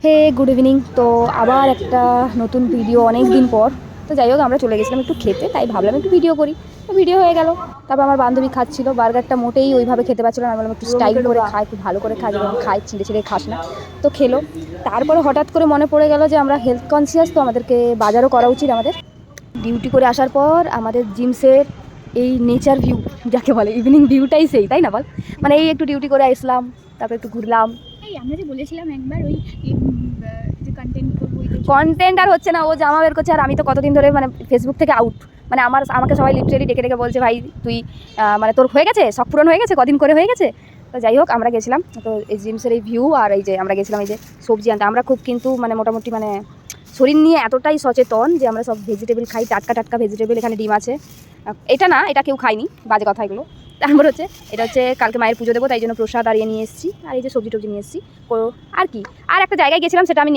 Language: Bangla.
হে গুড ইভিনিং। তো আবার একটা নতুন ভিডিও অনেক দিন পর। তো যাই হোক, আমরা চলে গেছিলাম একটু খেতে, তাই ভাবলাম একটু ভিডিও করি। তো ভিডিও হয়ে গেল। তারপর আমার বান্ধবী খাচ্ছিল বার্গারটা, মোটেই ওইভাবে খেতে পারছিল না। আমি বললাম একটু স্টাইল করে খা, একটু ভালো করে খা, যেরকম খাই ছিঁড়ে ছিঁড়ে খাস না। তো খেলো। তারপরে হঠাৎ করে মনে পড়ে গেল যে আমরা হেলথ কনসিয়াস, তো আমাদেরকে বাজারও করা উচিত। আমাদের ডিউটি করে আসার পর আমাদের জিমসের এই নেচার ভিউ যাকে বলে, ইভিনিং ভিউটাই সেই, তাই না বল? মানে এই একটু ডিউটি করে আসলাম, তারপর একটু ঘুরলাম। আমরা যে বলেছিলাম একবার ওই যে কন্টেন্ট করবো, কন্টেন্ট আর হচ্ছে না, ও জামা বের করছে আর আমি তো কতদিন ধরে মানে ফেসবুক থেকে আউট। মানে আমাকে সবাই লিটারেলি ডেকে ডেকে বলছে, ভাই তুই মানে তোর হয়ে গেছে, শখ পূরণ হয়ে গেছে, কদিন করে হয়ে গেছে। তো যাই হোক, আমরা গেছিলাম তো এই জিমসের এই ভিউ, আর এই যে আমরা গেছিলাম এই যে সবজি আনতে। আমরা খুব কিন্তু মানে মোটামুটি মানে শরীর নিয়ে এতটাই সচেতন যে আমরা সব ভেজিটেবল খাই, টাটকা টাটকা ভেজিটেবল। এখানে ডিম আছে, এটা না, এটা কেউ খাইনি, বাজে কথা এগুলো। তারপর হচ্ছে এটা হচ্ছে কালকে মায়ের পুজো দেবো, তাই জন্য প্রসাদ আর নিয়ে এসেছি, আর এই যে সবজি টবজি নিয়ে এসেছি। আর কি, আর একটা জায়গায় গেছিলাম, সেটা আমি